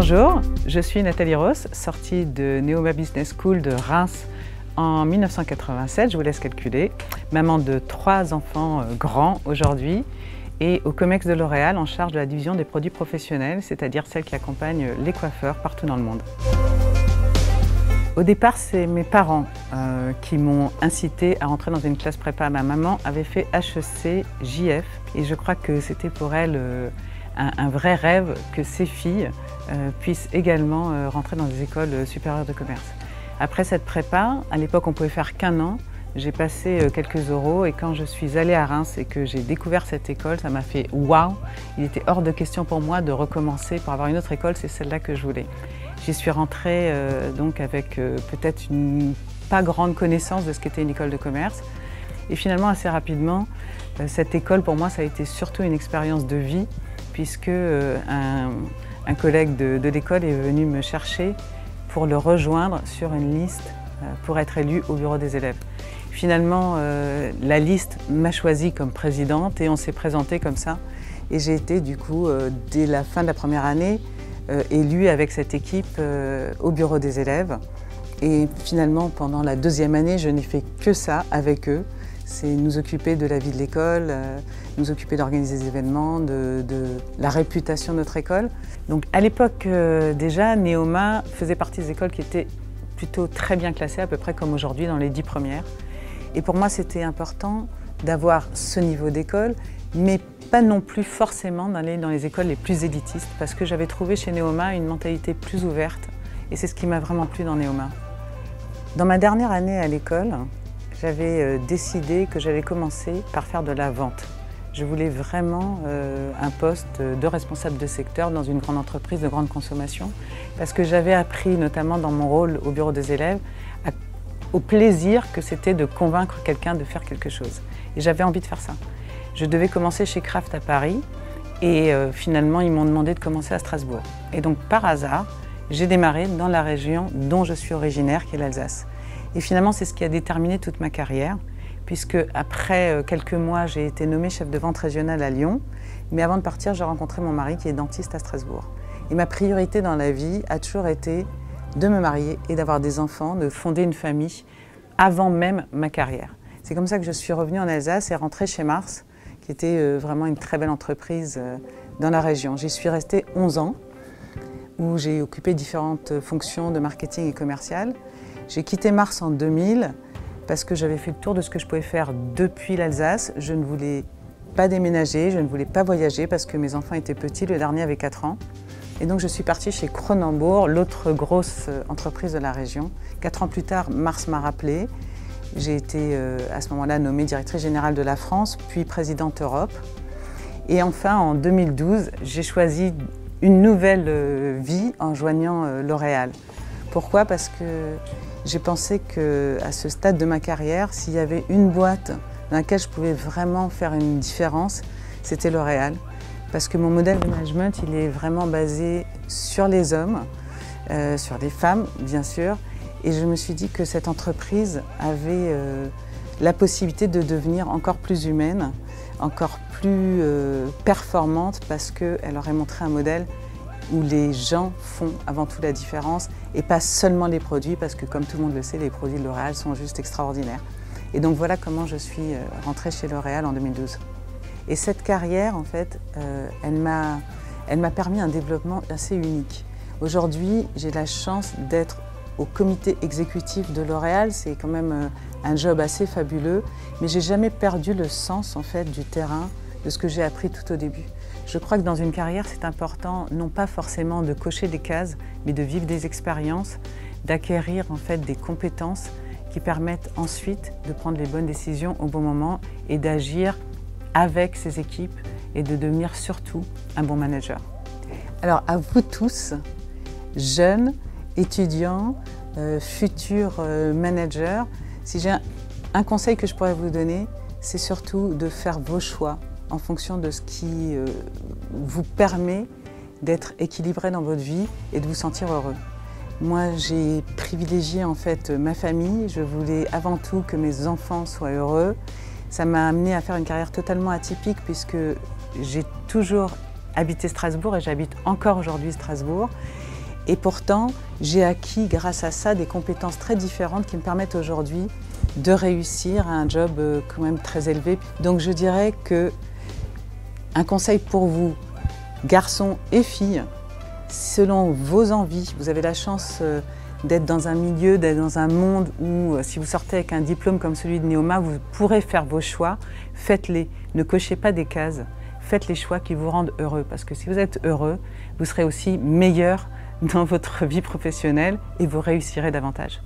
Bonjour, je suis Nathalie Ross, sortie de Neoma Business School de Reims en 1987, je vous laisse calculer. Maman de 3 enfants grands aujourd'hui et au Comex de L'Oréal en charge de la division des produits professionnels, c'est-à-dire celle qui accompagne les coiffeurs partout dans le monde. Au départ, c'est mes parents qui m'ont incité à rentrer dans une classe prépa. Ma maman avait fait HEC JF et je crois que c'était pour elle un vrai rêve que ses filles puissent également rentrer dans des écoles supérieures de commerce. Après cette prépa, à l'époque on pouvait faire qu'1 an, j'ai passé quelques euros et quand je suis allée à Reims et que j'ai découvert cette école, ça m'a fait waouh! Il était hors de question pour moi de recommencer pour avoir une autre école, c'est celle-là que je voulais. J'y suis rentrée donc avec peut-être une pas grande connaissance de ce qu'était une école de commerce. Et finalement, assez rapidement, cette école, pour moi, ça a été surtout une expérience de vie, puisque un collègue de l'école est venu me chercher pour le rejoindre sur une liste pour être élu au bureau des élèves. Finalement, la liste m'a choisie comme présidente et on s'est présenté comme ça. Et j'ai été, du coup, dès la fin de la première année, élue avec cette équipe au bureau des élèves. Et finalement, pendant la 2e année, je n'ai fait que ça avec eux. C'est nous occuper de la vie de l'école, nous occuper d'organiser des événements, de la réputation de notre école. Donc à l'époque déjà, Neoma faisait partie des écoles qui étaient plutôt très bien classées, à peu près comme aujourd'hui dans les 10 premières. Et pour moi, c'était important d'avoir ce niveau d'école, mais pas non plus forcément d'aller dans les écoles les plus élitistes, parce que j'avais trouvé chez Neoma une mentalité plus ouverte, et c'est ce qui m'a vraiment plu dans Neoma. Dans ma dernière année à l'école, j'avais décidé que j'allais commencer par faire de la vente. Je voulais vraiment un poste de responsable de secteur dans une grande entreprise de grande consommation, parce que j'avais appris, notamment dans mon rôle au bureau des élèves, au plaisir que c'était de convaincre quelqu'un de faire quelque chose. Et j'avais envie de faire ça. Je devais commencer chez Kraft à Paris et finalement ils m'ont demandé de commencer à Strasbourg. Et donc par hasard, j'ai démarré dans la région dont je suis originaire, qui est l'Alsace. Et finalement c'est ce qui a déterminé toute ma carrière, puisque après quelques mois j'ai été nommée chef de vente régionale à Lyon, mais avant de partir j'ai rencontré mon mari qui est dentiste à Strasbourg. Et ma priorité dans la vie a toujours été de me marier et d'avoir des enfants, de fonder une famille avant même ma carrière. C'est comme ça que je suis revenue en Alsace et rentrée chez Mars, qui était vraiment une très belle entreprise dans la région. J'y suis restée 11 ans, où j'ai occupé différentes fonctions de marketing et commercial. J'ai quitté Mars en 2000 parce que j'avais fait le tour de ce que je pouvais faire depuis l'Alsace. Je ne voulais pas déménager, je ne voulais pas voyager parce que mes enfants étaient petits, le dernier avait 4 ans. Et donc je suis partie chez Kronenbourg, l'autre grosse entreprise de la région. 4 ans plus tard, Mars m'a rappelé. J'ai été à ce moment-là nommée directrice générale de la France, puis présidente Europe. Et enfin, en 2012, j'ai choisi une nouvelle vie en joignant L'Oréal. Pourquoi? Parce que j'ai pensé qu'à ce stade de ma carrière, s'il y avait une boîte dans laquelle je pouvais vraiment faire une différence, c'était L'Oréal. Parce que mon modèle de management, il est vraiment basé sur les hommes, sur les femmes, bien sûr. Et je me suis dit que cette entreprise avait la possibilité de devenir encore plus humaine, encore plus performante, parce qu'elle aurait montré un modèle où les gens font avant tout la différence et pas seulement les produits, parce que comme tout le monde le sait, les produits de L'Oréal sont juste extraordinaires. Et donc voilà comment je suis rentrée chez L'Oréal en 2012. Et cette carrière, en fait, elle m'a permis un développement assez unique. Aujourd'hui, j'ai la chance d'être au comité exécutif de L'Oréal. C'est quand même un job assez fabuleux, mais j'ai jamais perdu le sens, en fait, du terrain, de ce que j'ai appris tout au début. Je crois que dans une carrière, c'est important, non pas forcément de cocher des cases, mais de vivre des expériences, d'acquérir, en fait, des compétences qui permettent ensuite de prendre les bonnes décisions au bon moment et d'agir avec ses équipes et de devenir surtout un bon manager. Alors à vous tous, jeunes, étudiants, futurs managers, si j'ai un conseil que je pourrais vous donner, c'est surtout de faire vos choix en fonction de ce qui vous permet d'être équilibré dans votre vie et de vous sentir heureux. Moi, j'ai privilégié en fait ma famille, je voulais avant tout que mes enfants soient heureux. Ça m'a amené à faire une carrière totalement atypique puisque j'ai toujours habité Strasbourg et j'habite encore aujourd'hui Strasbourg. Et pourtant, j'ai acquis grâce à ça des compétences très différentes qui me permettent aujourd'hui de réussir à un job quand même très élevé. Donc je dirais que un conseil pour vous, garçons et filles, selon vos envies, vous avez la chance d'être dans un milieu, d'être dans un monde où si vous sortez avec un diplôme comme celui de Neoma, vous pourrez faire vos choix, faites-les, ne cochez pas des cases, faites les choix qui vous rendent heureux parce que si vous êtes heureux, vous serez aussi meilleur dans votre vie professionnelle et vous réussirez davantage.